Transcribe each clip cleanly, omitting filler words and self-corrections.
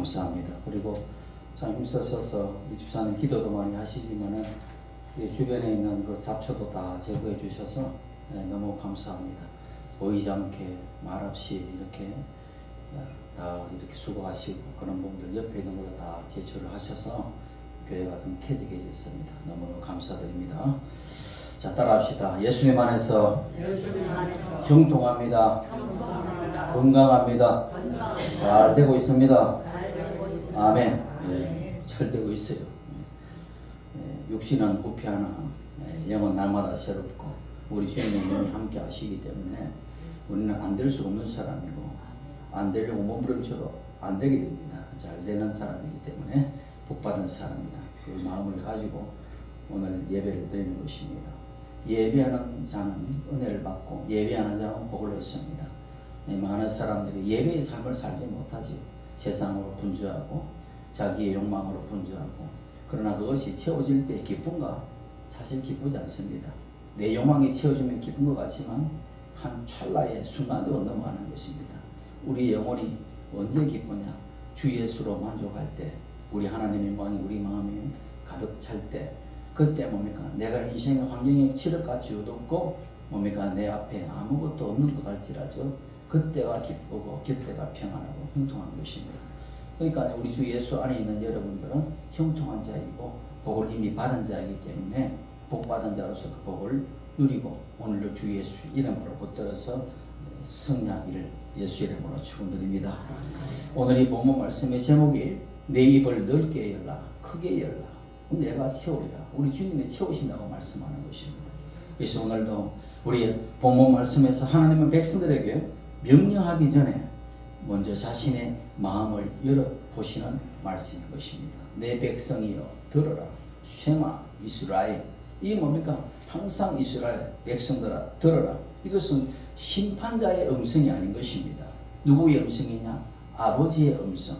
감사합니다. 그리고 참 힘쓰셔서 이 집사님 기도도 많이 하시지만은 주변에 있는 그 잡초도 다 제거해 주셔서 너무 감사합니다. 보이지 않게 말없이 이렇게 다 이렇게 수고하시고 그런 분들 옆에 있는 것도 다 제출을 하셔서 교회가 좀 켜지게 해주셨습니다. 너무너무 감사드립니다. 자, 따라합시다. 예수님 안에서 형통합니다. 건강합니다. 잘 되고 있습니다. 아멘. 잘 되고 있어요. 육신은 부패하나 영은 날마다 새롭고 우리 주님의 영이 함께 하시기 때문에 우리는 안 될 수 없는 사람이고 안 되려고 몸부림쳐도 안 되게 됩니다. 잘 되는 사람이기 때문에 복받은 사람이다. 그 마음을 가지고 오늘 예배를 드리는 것입니다. 예배하는 자는 은혜를 받고 예배하는 자는 복을 얻습니다. 많은 사람들이 예배의 삶을 살지 못하죠. 세상으로 분주하고 자기의 욕망으로 분주하고 그러나 그것이 채워질 때 기쁜가? 사실 기쁘지 않습니다. 내 욕망이 채워지면 기쁜 것 같지만 한 찰나의 순간적으로 넘어가는 것입니다. 우리 영혼이 언제 기쁘냐? 주 예수로 만족할 때 우리 하나님의 영광이 우리 마음에 가득 찰 때 그때 뭡니까? 내가 인생의 환경에 칠흑같이 어둡고 뭡니까? 내 앞에 아무것도 없는 것 같지라죠. 그때가 기쁘고 그때가 평안하고 형통한 것입니다. 그러니까 우리 주 예수 안에 있는 여러분들은 형통한 자이고 복을 이미 받은 자이기 때문에 복받은 자로서 그 복을 누리고 오늘도 주 예수 이름으로 붙들어서 승리하기를 예수 이름으로 축원드립니다. 오늘 이 본문 말씀의 제목이 내 입을 넓게 열라 크게 열라 내가 채우리라. 우리 주님이 채우신다고 말씀하는 것입니다. 그래서 오늘도 우리 본문 말씀에서 하나님은 백성들에게 명령하기 전에 먼저 자신의 마음을 열어보시는 말씀인 것입니다. 내 백성이여 들어라. 쉐마 이스라엘. 이게 뭡니까? 항상 이스라엘 백성들아 들어라. 이것은 심판자의 음성이 아닌 것입니다. 누구의 음성이냐? 아버지의 음성.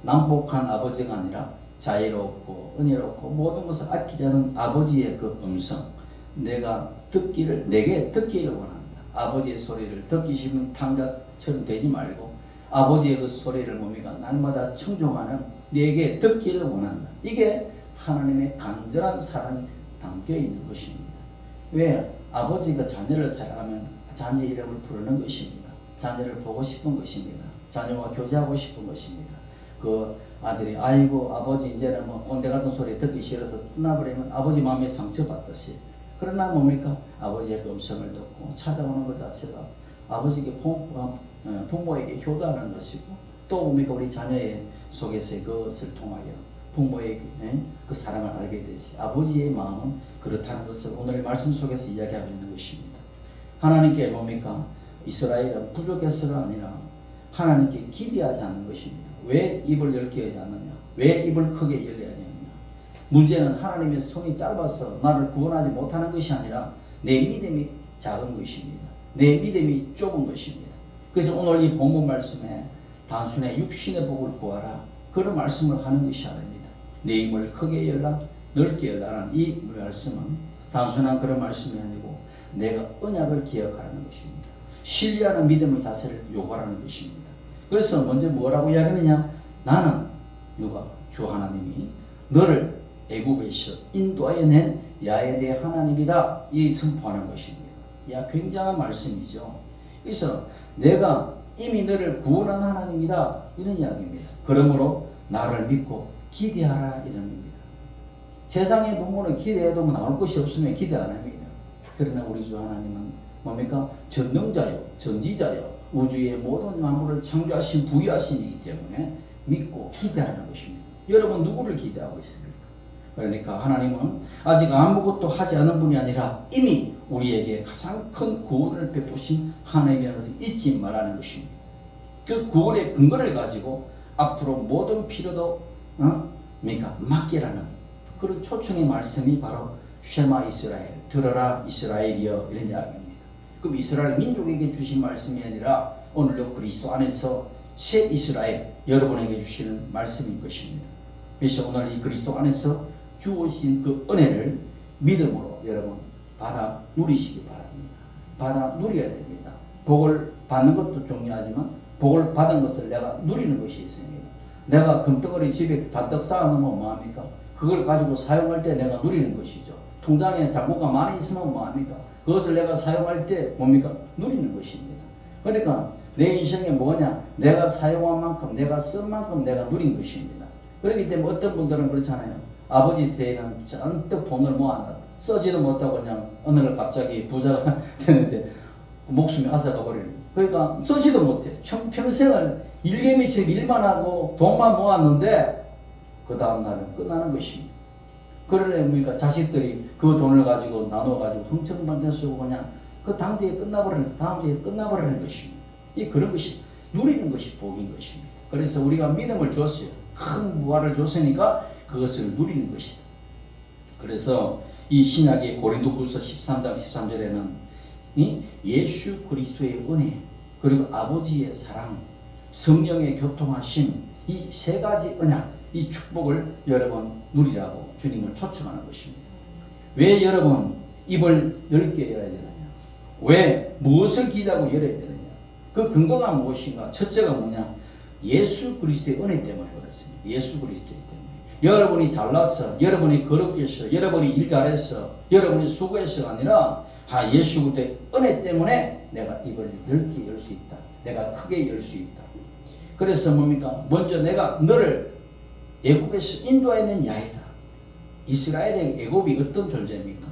난폭한 아버지가 아니라 자애롭고 은혜롭고 모든 것을 아끼지 않은 아버지의 그 음성. 내가 내게 듣기를 원한다. 아버지의 소리를 듣기 싫으면 탕자처럼 되지 말고 아버지의 그 소리를 뭡니까? 날마다 청종하는 내게 듣기를 원한다. 이게 하나님의 간절한 사랑이 담겨 있는 것입니다. 왜? 아버지가 자녀를 사랑하면 자녀 이름을 부르는 것입니다. 자녀를 보고 싶은 것입니다. 자녀와 교제하고 싶은 것입니다. 그 아들이 아이고 아버지 이제는 뭐 꼰대 같은 소리 듣기 싫어서 떠나버리면 아버지 마음에 상처받듯이 그러나 뭡니까? 아버지의 그 음성을 듣고 찾아오는 것 자체가 아버지에게 부모에게 효도하는 것이고 또 뭡니까? 우리 자녀의 속에서의 그것을 통하여 부모의 그 사랑을 알게 되시 아버지의 마음은 그렇다는 것을 오늘 말씀 속에서 이야기하고 있는 것입니다. 하나님께 뭡니까? 이스라엘은 부족해서가 아니라 하나님께 기대하지 않는 것입니다. 왜 입을 열게 하지 않느냐? 왜 입을 크게 열려야 하느냐? 문제는 하나님의 손이 짧아서 나를 구원하지 못하는 것이 아니라 내 믿음이 작은 것입니다. 내 믿음이 좁은 것입니다. 그래서 오늘 이 본문 말씀에 단순히 육신의 복을 구하라 그런 말씀을 하는 것이 아닙니다. 내 입을 크게 열라 넓게 열라는 이 말씀은 단순한 그런 말씀이 아니고 내가 언약을 기억하라는 것입니다. 신뢰하는 믿음의 자세를 요구하라는 것입니다. 그래서 먼저 뭐라고 이야기하느냐? 나는 누가? 주 하나님이 너를 애굽에서 인도하여 낸 야훼 내 하나님이다. 이 선포하는 것입니다. 야, 굉장한 말씀이죠. 그래서 내가 이미 너를 구원한 하나님이다. 이런 이야기입니다. 그러므로 나를 믿고 기대하라 이런 겁니다. 세상의 부모는 기대해도 나올 것이 없으면 기대 안 합니다. 그러나 우리 주 하나님은 뭡니까? 전능자요, 전지자요, 우주의 모든 만물을 창조하신 부유하신 이기 때문에 믿고 기대하는 것입니다. 여러분 누구를 기대하고 있습니까? 그러니까 하나님은 아직 아무것도 하지 않은 분이 아니라 이미 우리에게 가장 큰 구원을 베푸신 하나님이라는 것을 잊지 말라는 것입니다. 그 구원의 근거를 가지고 앞으로 모든 필요도 맡기라는 그런 초청의 말씀이 바로 쉐마 이스라엘, 들어라 이스라엘이여 이런 이야기입니다. 그럼 이스라엘 민족에게 주신 말씀이 아니라 오늘도 그리스도 안에서 새 이스라엘 여러분에게 주시는 말씀인 것입니다. 그래서 오늘 이 그리스도 안에서 주어진 그 은혜를 믿음으로 여러분 받아 누리시기 바랍니다. 받아 누려야 됩니다. 복을 받는 것도 중요하지만 복을 받은 것을 내가 누리는 것이 있습니다. 내가 금덩어리 집에 잔뜩 쌓아놓으면 뭐합니까? 그걸 가지고 사용할 때 내가 누리는 것이죠. 통장에 잔고가 많이 있으면 뭐합니까? 그것을 내가 사용할 때 뭡니까? 누리는 것입니다. 그러니까 내 인생에 뭐냐? 내가 사용한 만큼, 내가 쓴 만큼 내가 누린 것입니다. 그렇기 때문에 어떤 분들은 그렇잖아요. 아버지 때에는 잔뜩 돈을 모아놨다. 써지도 못하고 그냥 어느 날 갑자기 부자가 되는데 목숨이 앗아가 버리는. 그러니까 쓰지도 못해. 평생을 일개미처럼 일만 하고 돈만 모았는데 그 다음 날은 끝나는 것입니다. 그러네 보니까 자식들이 그 돈을 가지고 나눠가지고 흥청망청 쓰고 그냥 그 당대에 끝나버리는, 다음 주에 끝나버리는 것입니다. 이 그런 것이 누리는 것이 복인 것입니다. 그래서 우리가 믿음을 줬어요. 큰 부활을 줬으니까 그것을 누리는 것이다. 그래서 이 신약의 고린도후서 13장 13절에는 이 예수 그리스도의 은혜 그리고 아버지의 사랑 성령의 교통하심 이 세 가지 언약 이 축복을 여러분 누리라고 주님을 초청하는 것입니다. 왜 여러분 입을 넓게 열어야 되느냐? 왜 무엇을 기대하고 열어야 되느냐? 그 근거가 무엇인가? 첫째가 뭐냐? 예수 그리스도의 은혜 때문에 그렇습니다. 예수 그리스도의 때문에. 여러분이 잘났어, 여러분이 거룩게 했어, 여러분이 일 잘했어, 여러분이 수고했어가 아니라 예수 그리스도의 은혜 때문에 내가 입을 넓게 열 수 있다. 내가 크게 열 수 있다. 그래서 뭡니까? 먼저 내가 너를 애굽에서 인도하는 야이다. 이스라엘의 애굽이 어떤 존재입니까?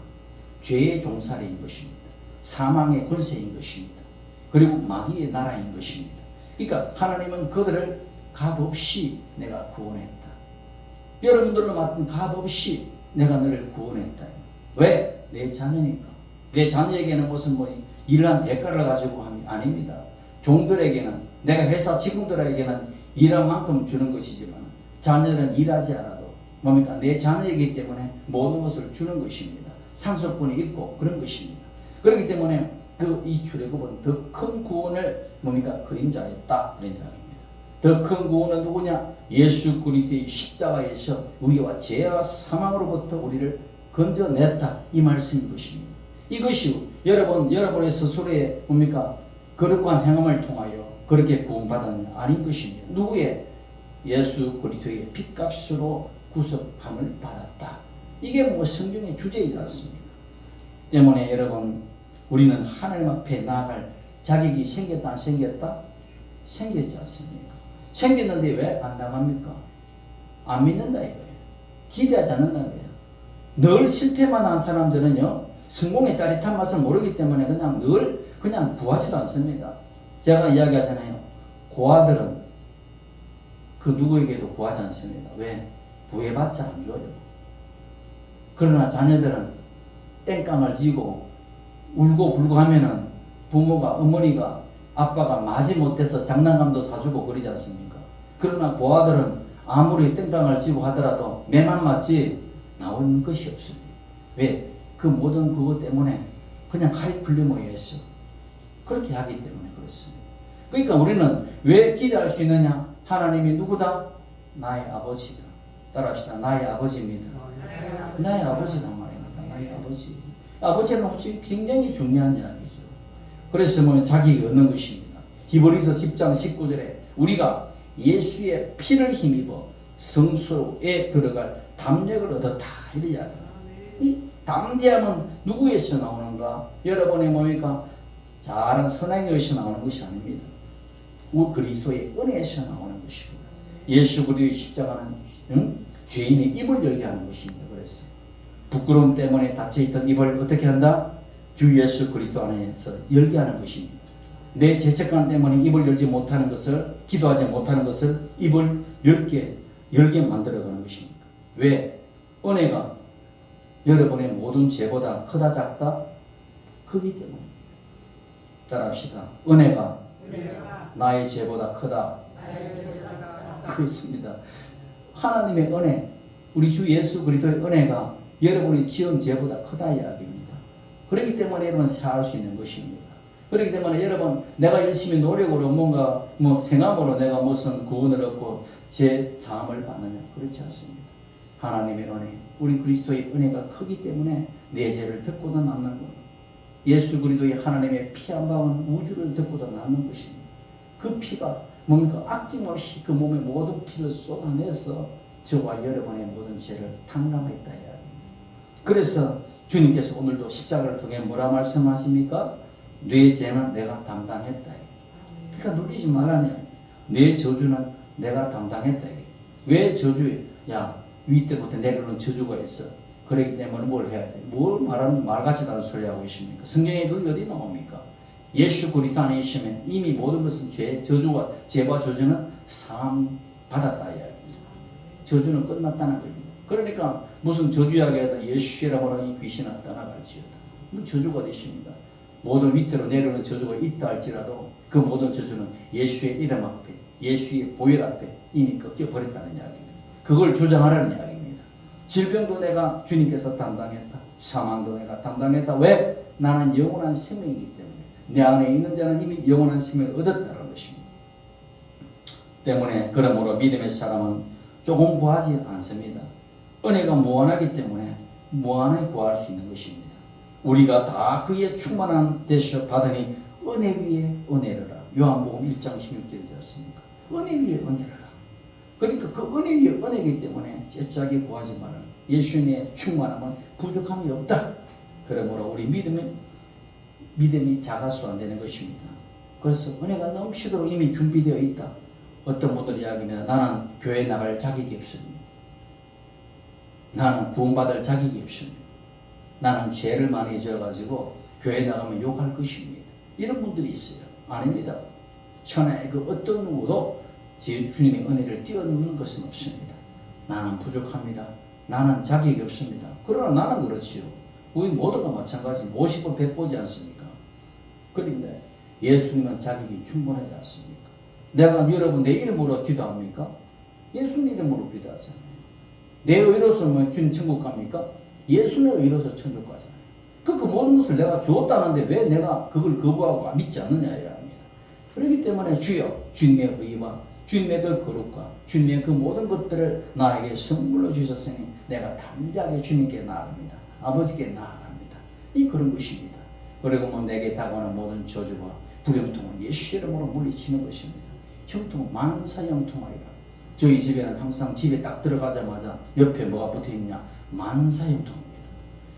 죄의 종살이인 것입니다. 사망의 권세인 것입니다. 그리고 마귀의 나라인 것입니다. 그러니까 하나님은 그들을 값없이 내가 구원했다. 여러분들로 맡은 값없이 내가 너를 구원했다. 왜? 내 자녀니까. 내 자녀에게는 무슨 뭐 일한 대가를 가지고 함이 아닙니다. 종들에게는 내가 회사 직원들에게는 일한 만큼 주는 것이지만 자녀는 일하지 않아도 뭡니까? 내 자녀이기 때문에 모든 것을 주는 것입니다. 상속권이 있고 그런 것입니다. 그렇기 때문에 이 출애굽은 더 큰 구원을 뭡니까? 그림자였다. 그런 이야기입니다. 더 큰 구원은 누구냐? 예수 그리스도의 십자가에서 우리와 죄와 사망으로부터 우리를 건져냈다. 이 말씀인 것입니다. 이것이 여러분의 스스로의 뭡니까? 거룩한 행함을 통하여 그렇게 구원받았냐? 아닌 것입니다. 누구의? 예수 그리스도의 핏값으로 구속함을 받았다. 이게 뭐 성경의 주제이지 않습니까? 때문에 여러분 우리는 하나님 앞에 나아갈 자격이 생겼다 안 생겼다? 생겼지 않습니까? 생겼는데 왜 안 나갑니까? 안 믿는다 이거예요. 기대하지 않는다는 거예요. 늘 실패만 한 사람들은요 성공의 짜릿한 맛을 모르기 때문에 그냥 구하지도 않습니다. 제가 이야기하잖아요. 고아들은 그 누구에게도 구하지 않습니다. 왜? 구해봤자 안 줘요. 그러나 자녀들은 땡깡을 지고 울고 불고 하면은 부모가, 어머니가, 아빠가 마지 못해서 장난감도 사주고 그러지 않습니까? 그러나 고아들은 아무리 땡깡을 지고 하더라도 매만 맞지 나오는 것이 없습니다. 왜? 그 모든 그것 때문에 그냥 카리큘럼에 의해서 그렇게 하기 때문에 그렇습니다. 그러니까 우리는 왜 기대할 수 있느냐? 하나님이 누구다? 나의 아버지다. 따라합시다. 나의 아버지입니다. 나의 아버지란 말입니다. 나의 아버지. 아버지는 굉장히 중요한 이야기죠. 그래서 뭐 자기가 얻는 것입니다. 히브리서 10장 19절에 우리가 예수의 피를 힘입어 성소에 들어갈 담력을 얻었다. 이런 이야기입니다. 이 담대함은 누구에서 나오는가? 여러분의 뭡니까? 잘한 선행에서 나오는 것이 아닙니다. 우리 그리스도의 은혜에서 나오는 것이고 예수 그리스도의 십자가는 죄인의 입을 열게 하는 것입니다. 그래서 부끄러움 때문에 닫혀있던 입을 어떻게 한다? 주 예수 그리스도 안에서 열게 하는 것입니다. 내 죄책감 때문에 입을 열지 못하는 것을, 기도하지 못하는 것을 입을 열게 만들어가는 것입니다. 왜? 은혜가 여러분의 모든 죄보다 크다 작다? 크기 때문에. 따라합시다. 은혜가 나의 죄보다 크다. 그렇습니다. 하나님의 은혜, 우리 주 예수 그리스도의 은혜가 여러분이 지은 죄보다 크다 이야기입니다. 그렇기 때문에 여러분 살 수 있는 것입니다. 그렇기 때문에 여러분 내가 열심히 노력으로 뭔가 생각으로 내가 무슨 구원을 얻고 제 사함을 받느냐 그렇지 않습니다. 하나님의 은혜, 우리 그리스도의 은혜가 크기 때문에 내 죄를 덮고도 남는 것. 예수 그리스도의 하나님의 피 한 방울 우주를 덮고도 남는 것입니다. 그 피가 뭡니까? 아낌없이 그 몸의 모든 피를 쏟아내서 저와 여러분의 모든 죄를 탕감했다 이야기입니다. 그래서 주님께서 오늘도 십자가를 통해 뭐라 말씀하십니까? 내 죄는 내가 담당했다. 그러니까 놀리지 말라냐. 내 저주는 내가 담당했다. 왜 저주에? 야, 위 때부터 내려오는 저주가 있어. 그렇기 때문에 뭘 해야 돼? 뭘 말하는 말 같지도 않은 소리 하고 있습니까? 성경에 그게 어디 나옵니까? 예수 그리스도 안에 있으면 이미 모든 것은 저주와 죄와 저주는 사함 받았다 이야기입니다. 저주는 끝났다는 겁니다. 그러니까 무슨 저주 이야기하다 예수라고 하는 귀신아 떠나갈지어다. 저주가 되십니다. 모든 밑으로 내려오는 저주가 있다 할지라도 그 모든 저주는 예수의 이름 앞에, 예수의 보혈 앞에 이미 꺾여버렸다는 이야기입니다. 그걸 주장하라는 이야기입니다. 질병도 내가 주님께서 담당했다. 사망도 내가 담당했다. 왜? 나는 영원한 생명이기 때문에. 내 안에 있는 자는 이미 영원한 생명을 얻었다는 것입니다. 때문에 그러므로 믿음의 사람은 조금 구하지 않습니다. 은혜가 무한하기 때문에 무한하게 구할 수 있는 것입니다. 우리가 다 그의 충만한 대신 받으니 은혜 위에 은혜를. 요한복음 1장 16절이지 않습니까? 은혜 위에 은혜를. 그러니까 그 은혜 위에 은혜이기 때문에 째짜게 구하지 말라. 예수님의 충만함은 부족함이 없다. 그러므로 우리 믿음이 작아서 안 되는 것입니다. 그래서 은혜가 넘치도록 이미 준비되어 있다. 어떤 분들이 이야기합니다. 나는 교회 나갈 자격이 없습니다. 나는 구원받을 자격이 없습니다. 나는 죄를 많이 지어가지고 교회 나가면 욕할 것입니다. 이런 분들이 있어요. 아닙니다. 천하의 그 어떤 누구도 주님의 은혜를 뛰어넘는 것은 없습니다. 나는 부족합니다. 나는 자격이 없습니다. 그러나 나는 그렇지요. 우리 모두가 마찬가지 50번 100보지 않습니까? 그런데 예수님은 자격이 충분하지 않습니까? 내가 여러분 내 이름으로 기도합니까? 예수님 이름으로 기도하잖아요. 내 의로서 주님 천국 갑니까? 예수님의 의로서 천국 가잖아요. 그 모든 것을 내가 주었다는데 왜 내가 그걸 거부하고 믿지 않느냐 이야기입니다. 그렇기 때문에 주여 주님의 의와 주님의 그 거룩과 주님의 그 모든 것들을 나에게 선물로 주셨으니 내가 담대하게 주님께 나아갑니다. 아버지께 나아갑니다. 이 그런 것입니다. 그리고 내게 다가오는 모든 저주와 불형통은 예수 이름으로 물리치는 것입니다. 형통 만사형통하리라. 저희 집에는 항상 집에 딱 들어가자마자 옆에 뭐가 붙어있냐? 만사형통입니다.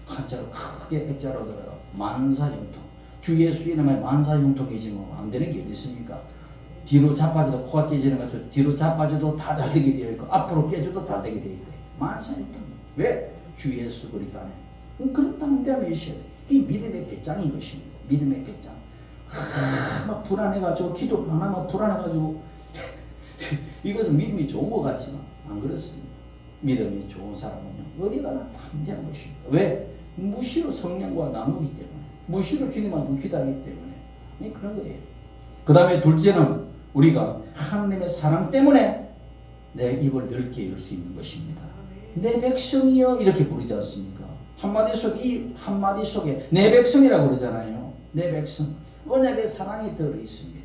한자로 크게 액자로 들어요. 만사형통. 주 예수 이름에 만사형통이지 뭐 안 되는 게 어디 있습니까? 뒤로 자빠져도 코가 깨지는 것처럼 뒤로 자빠져도 다 잘 되게 되어 있고 앞으로 깨져도 잘 되게 되어 있고 만사형통. 왜? 주 예수 그리스도 안에. 그런 담대함이 있어야 돼. 이 믿음의 배짱인 것입니다. 믿음의 배짱. 막 불안해가지고 기도 안 하면 불안해가지고 이것은 믿음이 좋은 것 같지만 안 그렇습니다. 믿음이 좋은 사람은요 어디 가나 담대한 것입니다. 왜? 무시로 성령과 나누기 때문에, 무시로 주님만큼 기도하기 때문에 그런 거예요. 그 다음에 둘째는 우리가 하나님의 사랑 때문에 내 입을 넓게 열 수 있는 것입니다. 내 백성이여 이렇게 부르지 않습니까? 이 한마디 속에 내 백성이라고 그러잖아요. 내 백성. 언약의 사랑이 들어 있습니다.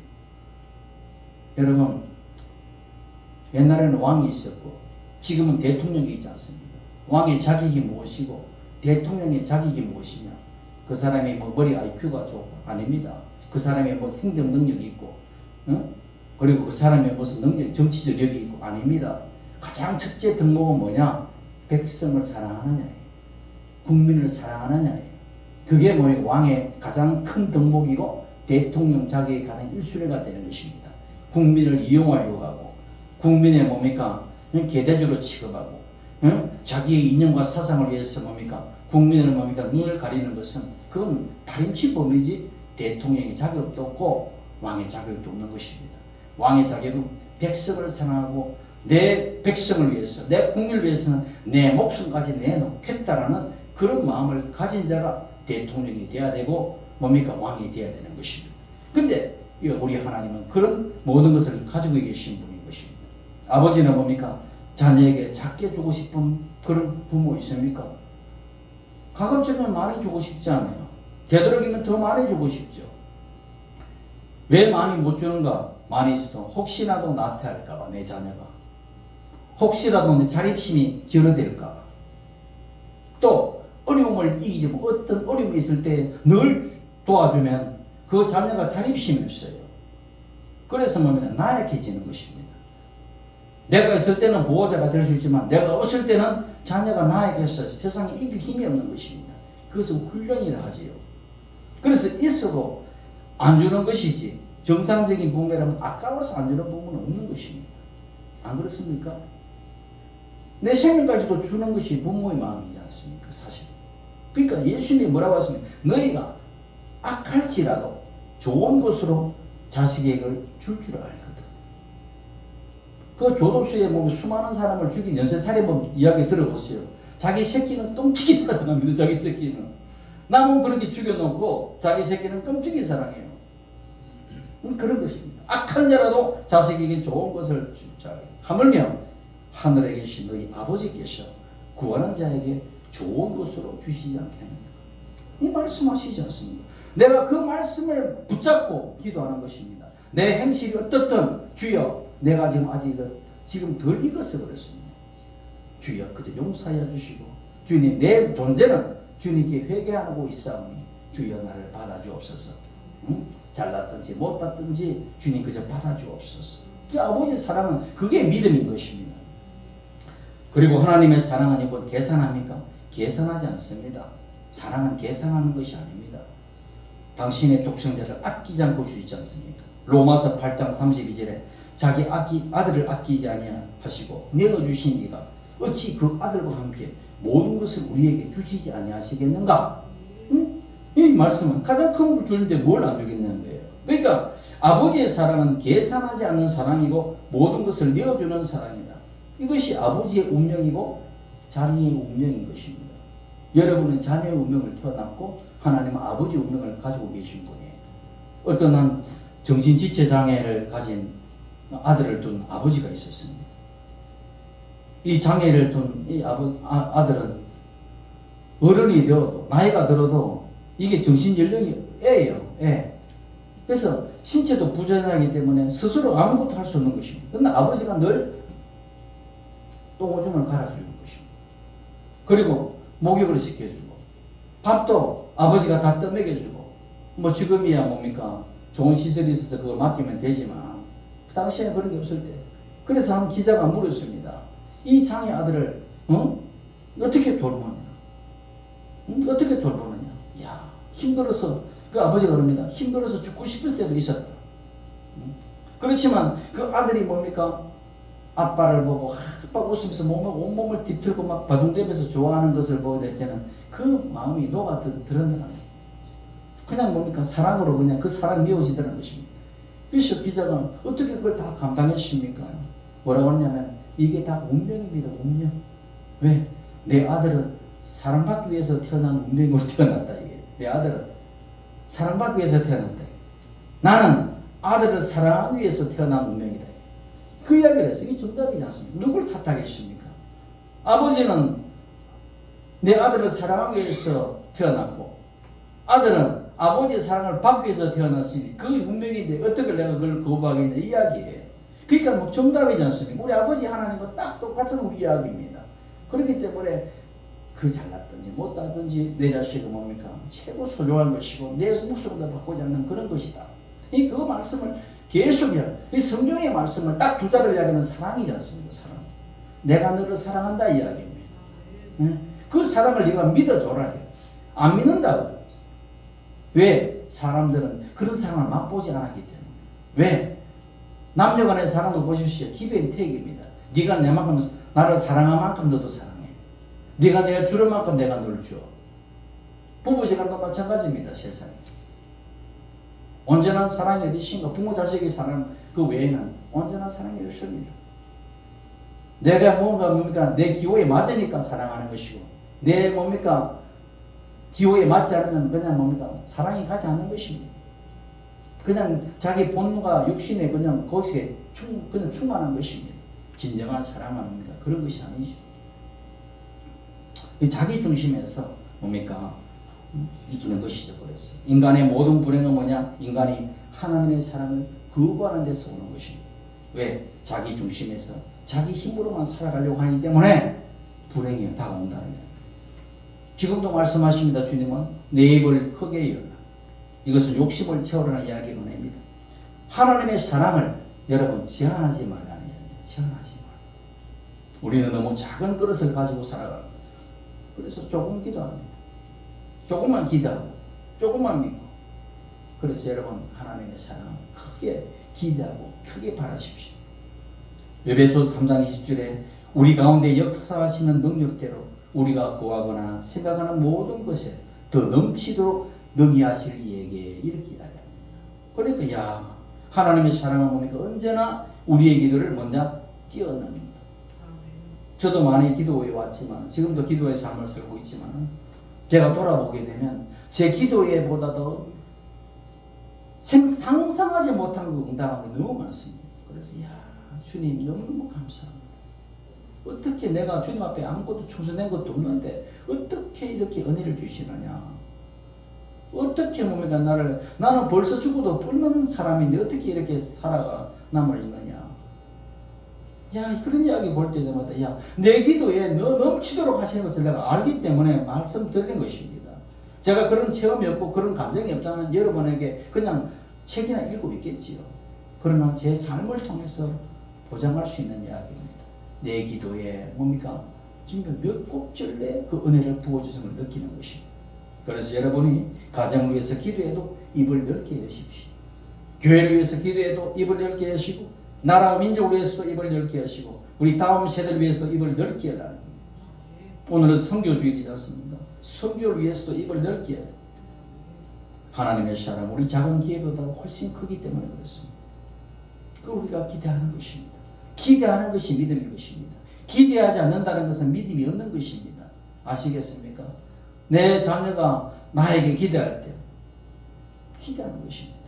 여러분, 옛날에는 왕이 있었고 지금은 대통령이 있지 않습니까? 왕의 자격이 무엇이고 대통령의 자격이 무엇이냐? 그 사람이 뭐 머리 IQ가 좋고 아닙니다. 그 사람이 뭐 행정 능력이 있고, 그리고 그 사람이 무슨 능력, 정치적력이 있고 아닙니다. 가장 첫째 덕목은 뭐냐? 백성을 사랑하느냐, 국민을 사랑하느냐. 그게 뭐예요? 왕의 가장 큰 덕목이고 대통령 자격의 가장 1순위가 되는 것입니다. 국민을 이용하려고 하고 국민의 뭡니까? 개대주로 취급하고 자기의 이념과 사상을 위해서 뭡니까? 국민을 뭡니까? 눈을 가리는 것은 그건 파렴치범이지 대통령의 자격도 없고 왕의 자격도 없는 것입니다. 왕의 자격은 백성을 사랑하고 내 백성을 위해서 내 국민을 위해서는 내 목숨까지 내놓겠다라는 그런 마음을 가진 자가 대통령이 돼야 되고 뭡니까? 왕이 돼야 되는 것입니다. 근데 우리 하나님은 그런 모든 것을 가지고 계신 분인 것입니다. 아버지는 뭡니까? 자녀에게 작게 주고 싶은 그런 부모 있습니까? 가급적이면 많이 주고 싶지 않아요. 되도록이면 더 많이 주고 싶죠. 왜 많이 못 주는가? 많이 있어도 혹시라도 나태할까봐 내 자녀가. 혹시라도 내 자립심이 결여될까봐. 또 어려움을 이기지 뭐 어떤 어려움이 있을 때 늘 도와주면 그 자녀가 자립심이 없어요. 그래서 뭡니까? 나약해지는 것입니다. 내가 있을 때는 보호자가 될 수 있지만 내가 없을 때는 자녀가 나약해서 세상에 이길 힘이 없는 것입니다. 그것은 훈련이라 하지요. 그래서 있어도 안 주는 것이지 정상적인 부모라면 아까워서 안 주는 부모는 없는 것입니다. 안 그렇습니까? 내 생명까지도 주는 것이 부모의 마음이지 않습니까? 사실. 그러니까 예수님이 뭐라고 하십니까? 너희가 악할지라도 좋은 것으로 자식에게 줄 줄 알거든. 그 교도소에 뭐 수많은 사람을 죽인 연쇄살인범 이야기 들어보세요. 자기 새끼는 끔찍이 사랑합니다. 자기 새끼는. 남은 그렇게 죽여놓고 자기 새끼는 끔찍이 사랑해요. 그런 것입니다. 악한 자라도 자식에게 좋은 것을 주자. 하물며 하늘에 계신 너희 아버지께서 구하는 자에게 좋은 것으로 주시지 않겠느냐. 이 말씀하시지 않습니까? 내가 그 말씀을 붙잡고 기도하는 것입니다. 내 행실이 어떻든 주여 내가 지금 아직 지금 덜 익어서 그렇습니다. 주여 그저 용서하여 주시고 주님 내 존재는 주님께 회개하고 있사오니 주여 나를 받아주옵소서. 응? 잘났든지 못났든지 주님 그저 받아주옵소서. 그 아버지의 사랑은 그게 믿음인 것입니다. 그리고 하나님의 사랑은 이건 계산합니까? 계산하지 않습니다. 사랑은 계산하는 것이 아닙니다. 당신의 독생자를 아끼지 않고 주시지 않습니까? 로마서 8장 32절에 자기 아들을 아끼지 아니하시고 내어주신 이가 어찌 그 아들과 함께 모든 것을 우리에게 주시지 아니하시겠는가? 응? 이 말씀은 가장 큰 걸 주는데 뭘 안 주겠냐는 거예요. 그러니까 아버지의 사랑은 계산하지 않는 사랑이고 모든 것을 내어주는 사랑이다. 이것이 아버지의 운명이고 자녀의 운명인 것입니다. 여러분은 자녀의 운명을 태어났고 하나님은 아버지 운명을 가지고 계신 분이에요. 어떤 한 정신지체장애를 가진 아들을 둔 아버지가 있었습니다. 이 장애를 둔 이 아들은 어른이 되어도 나이가 들어도 이게 정신연령이 애예요. 애. 그래서 신체도 부전하기 때문에 스스로 아무것도 할 수 없는 것입니다. 그런데 아버지가 늘 똥오줌을 갈아주는 것입니다. 그리고 목욕을 시켜주고 밥도 아버지가 다 떠먹여주고 뭐 지금이야 뭡니까 좋은 시설이 있어서 그걸 맡기면 되지만 그 당시에는 그런 게 없을 때 그래서 한 기자가 물었습니다. 이 장애 아들을 어떻게 돌보느냐? 어떻게 돌보느냐? 야 힘들어서 그 아버지가 그럽니다. 힘들어서 죽고 싶을 때도 있었다. 그렇지만 그 아들이 뭡니까? 아빠를 보고 아빠 웃으면서 온몸을 뒤틀고 막 바둥대면서 좋아하는 것을 보게 될 때는 그 마음이 녹아 들었다는 거예요. 그냥 뭡니까? 사랑으로 그냥 그 사랑 미워지더라는 것입니다. 그래서 기자가 어떻게 그걸 다 감당했습니까? 뭐라고 하냐면 이게 다 운명입니다. 운명. 왜? 내 아들은 사랑받기 위해서 태어난 운명으로 태어났다. 이게 내 아들은 사랑받기 위해서 태어났다. 나는 아들을 사랑하기 위해서 태어난 운명이다. 그 이야기를 했어요. 이게 정답이지 않습니까? 누굴 탓하겠습니까? 아버지는 내 아들을 사랑하기 위해서 태어났고 아들은 아버지의 사랑을 받기 위해서 태어났으니 그게 운명인데 어떻게 내가 그걸 거부하겠냐 이 이야기예요. 그러니까 뭐 정답이지 않습니까? 우리 아버지 하나님과 딱 똑같은 우리 이야기입니다. 그렇기 때문에 그 잘났든지 못났든지 내 자식은 뭡니까? 최고 소중한 것이고 내 목숨도 바꾸지 않는 그런 것이다. 이 그 말씀을 계속해요. 이 성경의 말씀을 딱 두 자를 이야기하는 사랑이지 않습니까? 사랑. 내가 너를 사랑한다 이야기입니다. 네? 그 사랑을 네가 믿어줘라. 안 믿는다고. 왜? 사람들은 그런 사랑을 맛보지 않았기 때문에. 왜? 남녀간의 사랑도 보십시오. 기브앤테이크입니다. 네가 내만큼 나를 사랑한 만큼 너도 사랑해. 네가 내가 주는 만큼 내가 너를 줘. 부부지간도 마찬가지입니다. 세상에. 언제나 사랑이 어디 있습니까? 부모 자식의 사랑 그 외에는 언제나 사랑이 없습니다. 내가 뭡니까? 내 기호에 맞으니까 사랑하는 것이고 내 뭡니까? 기호에 맞지 않으면 그냥 뭡니까? 사랑이 가지 않는 것입니다. 그냥 자기 본능과 육신에 그냥 거기에 그냥 충만한 것입니다. 진정한 사랑은 뭡니까? 그런 것이 아니죠. 자기 중심에서 뭡니까? 이기는 것이죠. 그래서 인간의 모든 불행은 뭐냐? 인간이 하나님의 사랑을 거부하는 데서 오는 것입니다. 왜? 자기 중심에서 자기 힘으로만 살아가려고 하기 때문에 불행이 다가온다는 거예요. 지금도 말씀하십니다. 주님은 내 입을 크게 열라. 이것은 욕심을 채우라는 이야기가 아닙니다. 하나님의 사랑을 여러분 제한하지 말라는 얘기입니다. 제한하지 말. 우리는 너무 작은 그릇을 가지고 살아가는 거예요. 그래서 조금 기도합니다. 조금만 기도하고 조금만 믿고. 그래서 여러분 하나님의 사랑을 크게 기대하고 크게 바라십시오. 에베소 3장 20절에 우리 가운데 역사하시는 능력대로 우리가 구하거나 생각하는 모든 것에 더 넘치도록 능히 하실 이에게 이렇게 이야기합니다. 그러니까 야 하나님의 사랑을 보니까 언제나 우리의 기도를 먼저 뛰어넘습니다. 저도 많이 기도에 왔지만 지금도 기도의 삶을 살고 있지만 제가 돌아보게 되면 제 기도에보다도 상상하지 못한 그 응답한 게 너무 많습니다. 그래서 야 주님 너무너무 감사합니다. 어떻게 내가 주님 앞에 아무것도 충성된 것도 없는데 어떻게 이렇게 은혜를 주시느냐. 어떻게 뭡니까 나는 벌써 죽어도 뿔는 사람인데 어떻게 이렇게 살아가 남을 있느냐. 야 그런 이야기 볼 때마다 야 내 기도에 너 넘치도록 하시는 것을 내가 알기 때문에 말씀드리는 것입니다. 제가 그런 체험이 없고 그런 감정이 없다면 여러분에게 그냥 책이나 읽고 있겠지요. 그러나 제 삶을 통해서 보장할 수 있는 이야기입니다. 내 기도에 뭡니까? 진짜 몇 곡절에 그 은혜를 부어주심을 느끼는 것입니다. 그래서 여러분이 가정을 위해서 기도해도 입을 넓게 여십시오. 교회를 위해서 기도해도 입을 넓게 여시고 나라 민족을 위해서도 입을 넓게 여시고 우리 다음 세대를 위해서도 입을 넓게 하라는 겁니다. 오늘은 선교주일이지 않습니까? 선교를 위해서도 입을 넓게 해야 됩니다. 하나님의 사랑 우리 작은 기회보다 훨씬 크기 때문에 그렇습니다. 그걸 우리가 기대하는 것입니다. 기대하는 것이 믿음인 것입니다. 기대하지 않는다는 것은 믿음이 없는 것입니다. 아시겠습니까? 내 자녀가 나에게 기대할 때 기대하는 것입니다.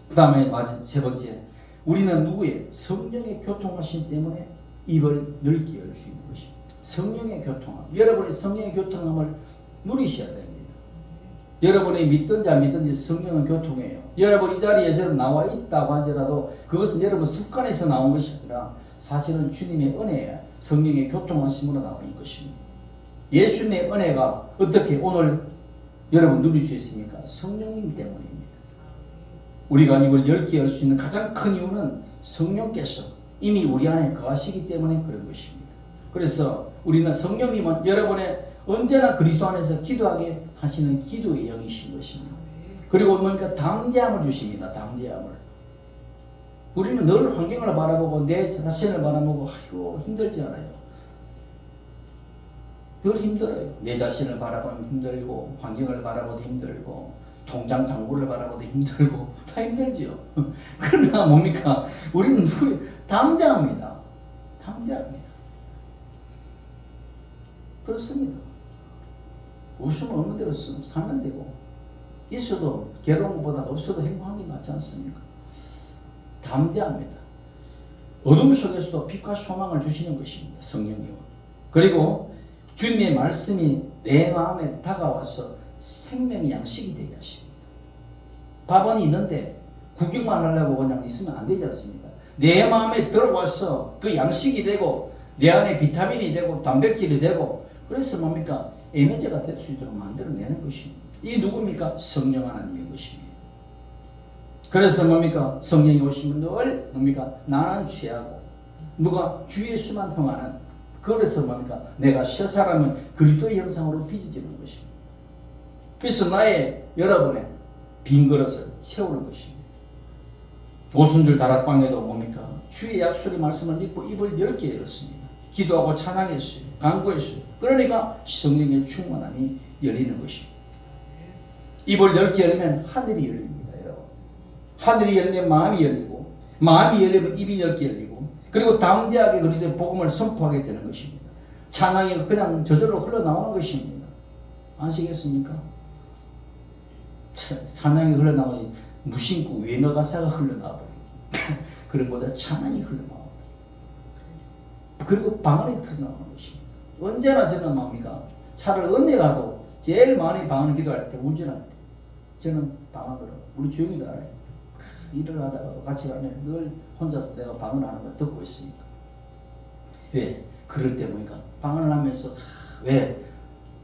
그 다음에 세 번째 우리는 누구의? 성령의 교통하심 때문에 입을 넓게 열 수 있는 것입니다. 성령의 교통함. 여러분이 성령의 교통함을 누리셔야 됩니다. 여러분이 믿든지 안 믿든지 성령은 교통해요. 여러분 이 자리에 저럼 나와 있다고 하더라도 그것은 여러분 습관에서 나온 것이 아니라 사실은 주님의 은혜에 성령의 교통하심으로 나온 것입니다. 예수님의 은혜가 어떻게 오늘 여러분 누릴 수 있습니까? 성령님 때문입니다. 우리가 입을 열게 열 수 있는 가장 큰 이유는 성령께서 이미 우리 안에 거하시기 때문에 그런 것입니다. 그래서 우리는 성령님은 여러분의 언제나 그리스도 안에서 기도하게 하시는 기도의 영이신 것입니다. 그리고 뭡니까? 담대함을 주십니다. 담대함을. 우리는 늘 환경을 바라보고 내 자신을 바라보고 아이고 힘들지 않아요. 늘 힘들어요. 내 자신을 바라보면 힘들고 환경을 바라보도 힘들고 통장 잔고를 바라보도 힘들고 다 힘들지요. 그러나 뭡니까? 우리는 담대합니다. 담대합니다. 그렇습니다. 없으면 없는 대로 살면 되고 있어도 괴로운 것보다 없어도 행복한 게 낫지 않습니까? 담대합니다. 어둠 속에서도 빛과 소망을 주시는 것입니다. 성령님은. 그리고 주님의 말씀이 내 마음에 다가와서 생명의 양식이 되게 하십니다. 밥은 있는데 구경만 하려고 그냥 있으면 안 되지 않습니까? 내 마음에 들어와서 그 양식이 되고 내 안에 비타민이 되고 단백질이 되고 그래서 뭡니까? 에너지가 될 수 있도록 만들어내는 것입니다. 이 누굽니까? 성령 하나님의 것입니다. 그래서 뭡니까? 성령이 오시면 늘 뭡니까? 나는 취하고 누가 주 예수만 평하는 그래서 뭡니까? 내가 새 사람은 그리스도의 형상으로 빚어지는 것입니다. 그래서 나의 여러분의 빈 그릇을 채우는 것입니다. 오순절 다락방에도 뭡니까? 주의 약속의 말씀을 믿고 입을 열게 열었습니다. 기도하고 찬양했어요. 간구했어요. 그러니까 성령의 충만함이 열리는 것입니다. 입을 열게 열면 하늘이 열립니다. 여러분. 하늘이 열리면 마음이 열리고 마음이 열리면 입이 열게 열리고 그리고 담대하게 그리스도의 복음을 선포하게 되는 것입니다. 찬양이 그냥 저절로 흘러나오는 것입니다. 아시겠습니까? 찬양이 흘러나오니 무심코 외며 가사가 흘러나와버립니다. 그런 것보다 찬양이 흘러나와요. 그리고 방언이 흘러나오는 것입니다. 언제나 저는 뭡니까? 차를 은혜라도 제일 많이 방언 기도할 때 운전할 때 저는 방언으로 우리 조용히도 알아요. 일을 하다가 같이 가면 늘 혼자서 내가 방언하는 걸 듣고 있으니까. 왜? 그럴 때 보니까 방언을 하면서 왜?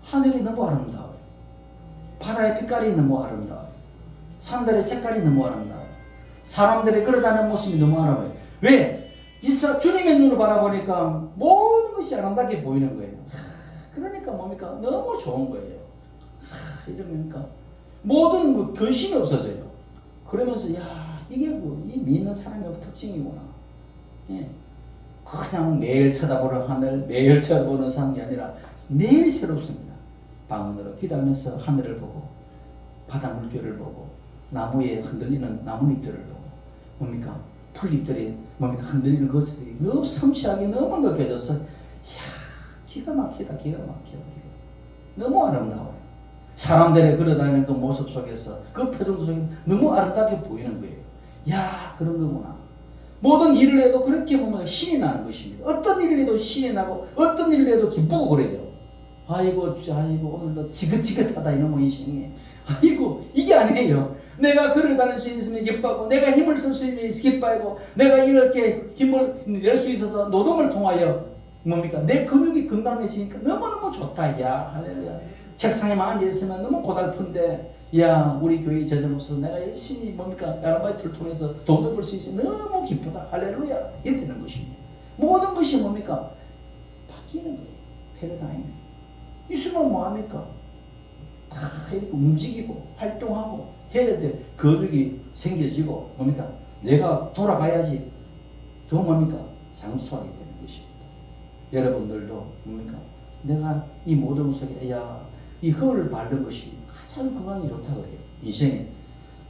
하늘이 너무 아름다워요. 바다의 빛깔이 너무 아름다워요. 산들의 색깔이 너무 아름다워요. 사람들의 걸어다니는 모습이 너무 아름다워요. 왜? 주님의 눈으로 바라보니까 모든 것이 아름답게 보이는 거예요. 그러니까 뭡니까? 너무 좋은 거예요. 이러니까 모든 뭐 근심이 없어져요. 그러면서 야 이게 이 믿는 사람의 특징이구나. 예. 그냥 매일 쳐다보는 하늘, 매일 쳐다보는 상이 아니라 매일 새롭습니다. 방언으로 기도하면서 하늘을 보고 바다 물결을 보고 나무에 흔들리는 나뭇잎들을 보고 뭡니까? 풀잎들이 뭡니까? 흔들리는 것들이 너무 섬세하게 너무 느껴져서 이야 기가 막히다. 너무 아름다워요. 사람들의 걸어다니는 그 모습 속에서 그 표정 속에 너무 아름답게 보이는 거예요. 야 그런 거구나. 모든 일을 해도 그렇게 보면 신이 나는 것입니다. 어떤 일을 해도 신이 나고 어떤 일을 해도 기쁘고 그래요. 아이고 오늘도 지긋지긋하다 이놈의 인생이. 아이고 이게 아니에요. 내가 걸어다닐 수 있으면 기뻐하고 내가 힘을 쓸 수 있으면 기뻐하고 내가 이렇게 힘을 낼 수 있어서 노동을 통하여 뭡니까? 내 근육이 건강해지니까 너무너무 좋다. 야 할렐루야. 책상에만 앉아있으면 너무 고달픈데 야 우리 교회 저녁으로서 내가 열심히 뭡니까? 아르바이트를 통해서 돈을 벌 수 있어 너무 기쁘다. 할렐루야. 이렇게 되는 것입니다. 모든 것이 뭡니까? 바뀌는 거예요. 패러다임. 있으면 뭐합니까? 다 이렇게 움직이고 활동하고 해야 돼. 거룩이 생겨지고 뭡니까? 내가 돌아가야지. 더 뭡니까? 장수하게 되는 것입니다. 여러분들도 뭡니까? 내가 이 모든 속에 이 흙을 밟는 것이 가장 건강에 좋다고 그래요. 인생에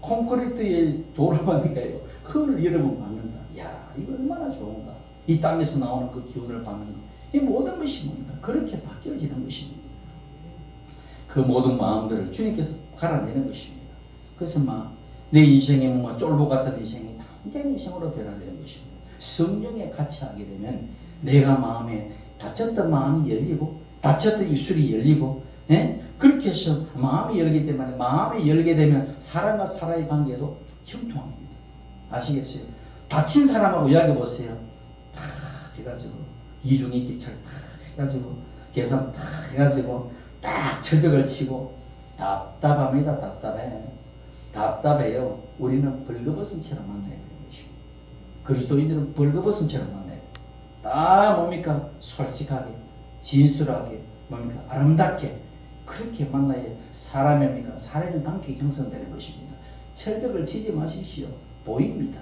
콘크리트에 돌아가니까요. 흙을 여러분 밟는다. 야 이거 얼마나 좋은가. 이 땅에서 나오는 그 기운을 밟는 것. 이 모든 것이 뭡니까? 그렇게 바뀌어지는 것입니다. 그 모든 마음들을 주님께서 갈아내는 것입니다. 그래서 내 인생이 쫄보 같은 인생이 당장 인생으로 변화되는 것입니다. 성령에 같이 하게 되면 내가 마음에 닫혔던 마음이 열리고 닫혔던 입술이 열리고 예? 그렇게 해서 마음이 열게 되면 사람과 사람의 관계도 형통합니다. 아시겠어요? 다친 사람하고 이야기해보세요. 탁 해가지고 이중이 기철 탁 해가지고 계산 탁 해가지고 딱 철벽을 치고 답답합니다. 답답해요. 우리는 벌거벗은처럼 만나야 되는 것이고 그리스도인들은 벌거벗은처럼 만나야 돼요. 다 뭡니까? 솔직하게 진솔하게 뭡니까? 아름답게 그렇게 만나야 사람입니까? 사람의 관계 형성되는 것입니다. 철벽을 치지 마십시오. 보입니다.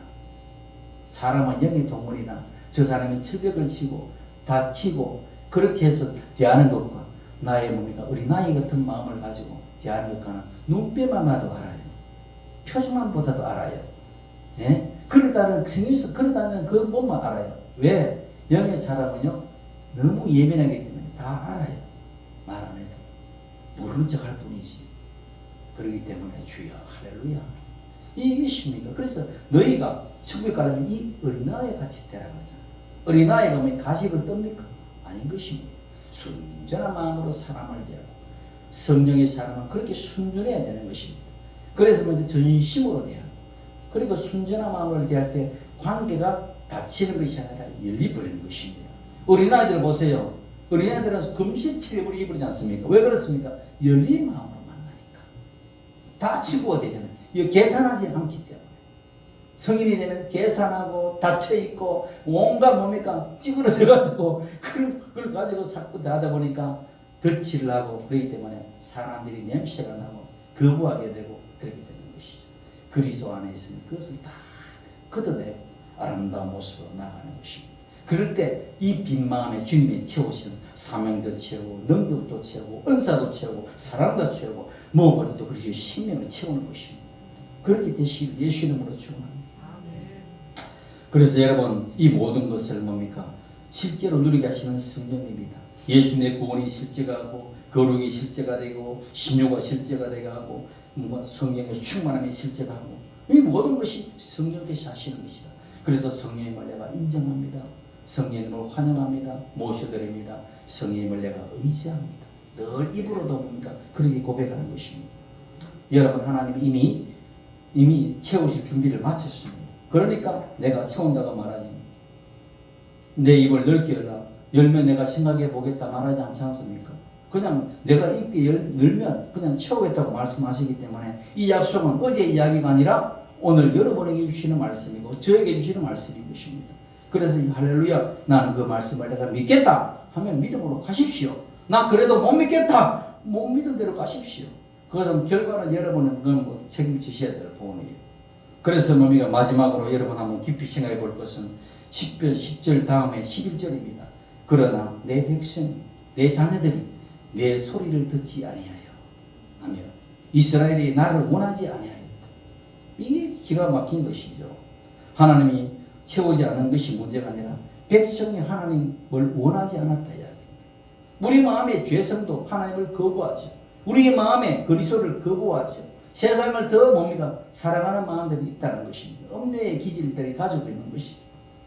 사람은 영의 동물이나 저 사람이 철벽을 치고 다치고 그렇게 해서 대하는 것과 나의 뭡니까? 어린아이 같은 마음을 가지고 대하는 것과는 눈빛만 봐도 알아요. 표정만 보다도 알아요. 예? 그러다는 성에서 그러다는 그 몸만 알아요. 왜? 영의 사람은요 너무 예민하기 때문에 다 알아요. 말 안 해도 모르는 척 할 뿐이지. 그렇기 때문에 주여 할렐루야. 이것입니까? 그래서 너희가 천국에 가려면 이 어린아이 같이 되라고 하잖아. 어린아이가 뭐 가식을 떱니까? 아닌 것입니다. 순전한 마음으로 사람을 대하고 성령의 사람은 그렇게 순전해야 되는 것입니다. 그래서 먼저 전심으로 대하고 그리고 순전한 마음으로 대할 때 관계가 다치는 것이 아니라 열리버리는 것입니다. 어린아이들 보세요. 어린아이들은 금시치료를 입어버리지 않습니까? 왜 그렇습니까? 열린 마음으로 만나니까. 다 친구가 되잖아요. 이거 계산하지 않기 때문에. 성인이 되면 계산하고 닫혀있고 온갖 뭡니까? 찌그러져가지고 그걸 가지고 자꾸 하다 보니까 덧칠을 하고 그렇기 때문에 사람들이 냄새가 나고 거부하게 되고 그렇게 되는 것이죠. 그리스도 안에 있으면 그것을 다 걷어내고 아름다운 모습으로 나가는 것입니다. 그럴 때 이 빈 마음에 주님이 채우시는 사명도 채우고 능력도 채우고 은사도 채우고 사랑도 채우고 무엇보다도 그리스도의 생명을 채우는 것입니다. 그렇게 되시길 예수 이름으로 축원합니다. 그래서 여러분 이 모든 것을 뭡니까? 실제로 누리게 하시는 성령님입니다. 예수님의 구원이 실제가 하고 거룩이 실제가 되고 신유가 실제가 되게 하고 성령의 충만함이 실제가 하고 이 모든 것이 성령께서 하시는 것이다. 그래서 성령님을 내가 인정합니다. 성령님을 환영합니다. 모셔드립니다. 성령님을 내가 의지합니다. 늘 입으로도 뭡니까? 그렇게 고백하는 것입니다. 여러분 하나님이 이미 채우실 준비를 마쳤습니다. 그러니까 내가 채운다고 말하지 내 입을 넓게 열면 내가 생각해 보겠다 말하지 않지 않습니까? 그냥 내가 입게 열면 그냥 채우겠다고 말씀하시기 때문에 이 약속은 어제 이야기가 아니라 오늘 여러분에게 주시는 말씀이고 저에게 주시는 말씀인 것입니다. 그래서 할렐루야, 나는 그 말씀을 내가 믿겠다 하면 믿음으로 가십시오. 나 그래도 못 믿겠다, 못 믿은 대로 가십시오. 그것은 결과는 여러분은 그건 뭐 책임지셔야 될 부분이에요. 그래서 뭡니까? 마지막으로 여러분 한번 깊이 생각해 볼 것은 10절 다음에 11절입니다. 그러나 내 백성이, 내 자녀들이 내 소리를 듣지 아니하여 하며 이스라엘이 나를 원하지 아니하여. 이게 기가 막힌 것이죠. 하나님이 채우지 않은 것이 문제가 아니라 백성이 하나님을 원하지 않았다 이야기입니다. 우리 마음의 죄성도 하나님을 거부하죠. 우리의 마음에 그리스도를 거부하죠. 세상을 더 뭡니까? 사랑하는 마음들이 있다는 것입니다. 엄매의 기질들이 가지고 있는 것이죠.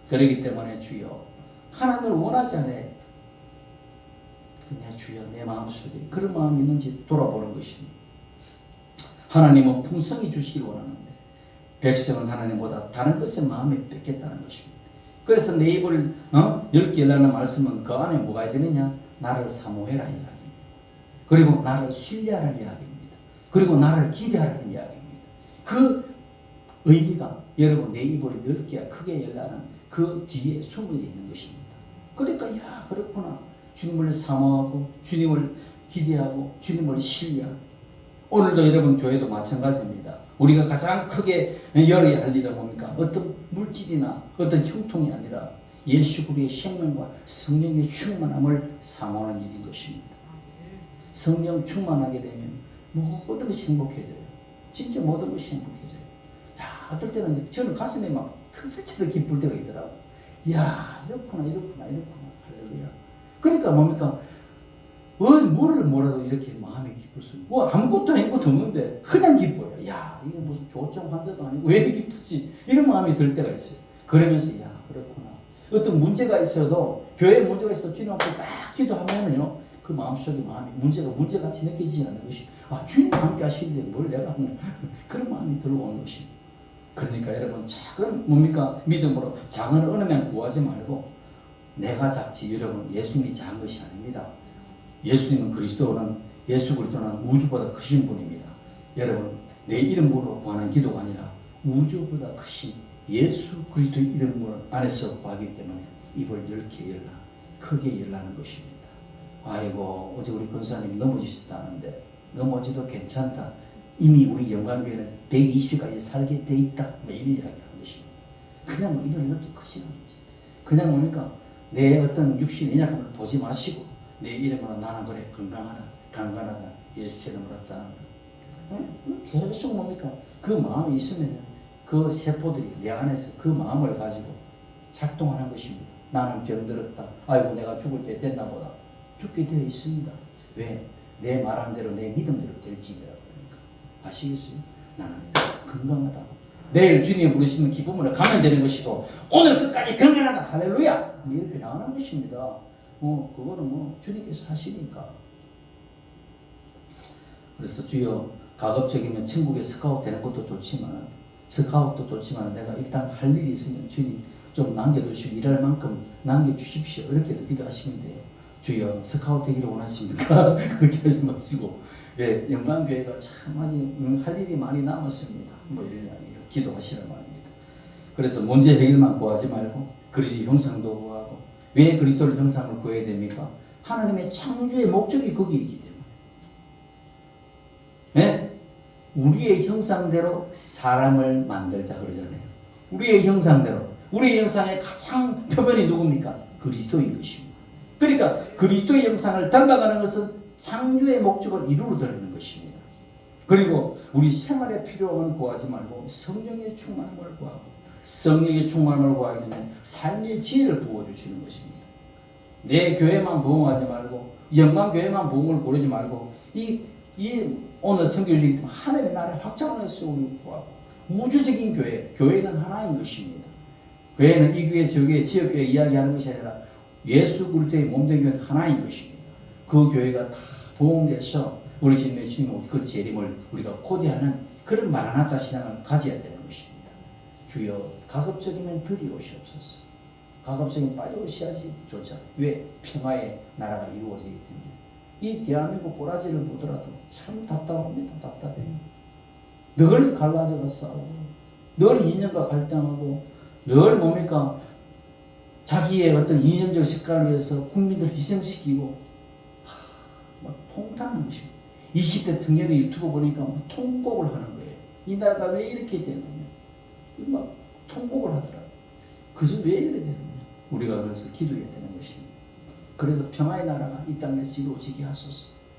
그렇기 때문에 주여, 하나님을 원하지 않아요. 그냥 주여, 내 마음속에 그런 마음이 있는지 돌아보는 것입니다. 하나님은 풍성히 주시길 원하는데 백성은 하나님보다 다른 것에 마음이 뺏겠다는 것입니다. 그래서 내 입을 열게 하라는 말씀은 그 안에 뭐가 되느냐? 나를 사모해라 이야기입니다. 그리고 나를 신뢰하라는 이야기입니다. 그리고 나를 기대하라는 이야기입니다. 그 의미가 여러분 내 입을 넓게 크게 열라는 그 뒤에 숨어 있는 것입니다. 그러니까 야, 그렇구나. 주님을 사모하고 주님을 기대하고 주님을 신뢰하고. 오늘도 여러분 교회도 마찬가지입니다. 우리가 가장 크게 열어야 할 일은 뭡니까? 어떤 물질이나 어떤 형통이 아니라 예수 그리스도의 생명과 성령의 충만함을 사모하는 일인 것입니다. 성령 충만하게 되면 모든 것이 행복해져요. 진짜 모든 것이 행복해져요. 야, 어떨 때는 저는 가슴에 막 터스치듯 기쁠 때가 있더라고요. 야, 이렇구나. 할렐루야. 그러니까 뭡니까? 뭐를 뭐라도 이렇게 마음이 기쁠 수 있고, 뭐 아무것도 없는데 그냥 기뻐요. 야, 이게 무슨 조증 환자도 아니고 왜 이렇게 기쁘지? 이런 마음이 들 때가 있어요. 그러면서 야, 그렇구나. 어떤 문제가 있어도, 교회에 문제가 있어도 주님 앞에 딱 기도하면은요, 그 마음속에 마음이 문제같이 느껴지지 않는 것이, 아, 주님 함께 하시는데 뭘 내가 하는 그런 마음이 들어오는 것입니다. 그러니까 여러분, 작은 뭡니까? 믿음으로 작은 은혜만 구하지 말고 내가 작지. 여러분, 예수님이 작은 것이 아닙니다. 예수님은 예수 그리스도는 우주보다 크신 분입니다. 여러분, 내 이름으로 구하는 기도가 아니라 우주보다 크신 예수 그리스도의 이름 안에서 구하기 때문에 입을 넓게 열라, 크게 열라는 것입니다. 아이고, 어제 우리 권사님이 넘어지셨다는데 넘어지도 괜찮다. 이미 우리 영광교회는 120세까지 살게 돼 있다. 뭐 이런 이야기하는 것입니다. 그냥 입을 넓게 크시는 거지. 그냥 뭡니까? 내 어떤 육신의 약함을 보지 마시고 내 이름으로 나는 그래 강건하다 예수처럼 그렇다. 계속 뭡니까? 그 마음이 있으면 그 세포들이 내 안에서 그 마음을 가지고 작동하는 것입니다. 나는 병들었다. 아이고 내가 죽을 때 됐나 보다. 죽게 되어 있습니다. 왜? 내 말한 대로 내 믿음대로 될지니라. 그러니까 아시겠어요? 나는 건강하다. 내일 주님이 부르시는 기쁨으로 가면 되는 것이고 오늘 끝까지 건강하다. 할렐루야. 이렇게 나가는 것입니다. 그거는 주님께서 하시니까. 그래서 주여, 가급적이면 천국에 스카웃 되는 것도 좋지만, 스카웃도 좋지만 내가 일단 할 일이 있으면 주님 좀 남겨두시고 일할 만큼 남겨주십시오. 이렇게도 기도하시면 돼요. 주여, 스카웃 되기를 원하십니까? 그렇게 하지 마시고, 예, 영광교회가 참 아직 할 일이 많이 남았습니다. 이런 이야기를 기도하시란 말입니다. 그래서 문제 해결만 구하지 말고 그리스도 형상도 구하고. 왜 그리스도를 형상을 구해야 됩니까? 하나님의 창조의 목적이 거기에 있기 때문에. 네? 우리의 형상대로 사람을 만들자 그러잖아요. 우리의 형상대로. 우리의 형상의 가장 표면이 누굽니까? 그리스도인 것입니다. 그러니까 그리스도의 형상을 닮아가는 것은 창조의 목적을 이루어드리는 것입니다. 그리고 우리 생활에 필요한 구하지 말고 성령의 충만함을 구하고, 성령의 충만함을 구하기 때문에 삶의 지혜를 부어주시는 것입니다. 내 교회만 부흥하지 말고 영광교회만 부흥을 고르지 말고 이 오늘 성경이 하나님의 나라의 확장을 우리 구하고 우주적인 교회는 하나인 것입니다. 교회는 이 교회 저 교회 지역교회 이야기하는 것이 아니라 예수 그리스도의 몸된 교회는 하나인 것입니다. 그 교회가 다 부흥돼서 우리 주님의 그 재림을 우리가 고대하는 그런 마라나타 신앙을 가져야 되는 것입니다. 주여, 가급적이면 드리오시옵소서. 가급적이면 빠져오셔야지 좋죠. 왜? 평화의 나라가 이루어지기 때문에. 이 대한민국 꼬라지를 보더라도 참 답답합니다. 답답해요. 늘 갈라져가 싸우고 늘 이념과 갈등하고 늘 뭡니까? 자기의 어떤 이념적 색깔을 위해서 국민들 희생시키고 막 통탄하는 것입니다. 20대 청년의 유튜브 보니까 막 통곡을 하는 거예요. 이 나라가 왜 이렇게 되느냐. 막 통곡을 하더라고요. 그것은 왜 이래 되느냐. 우리가 그래서 기도해야 되는 것입니다. 그래서 평화의 나라가 이 땅에서 이루어지게 하소서.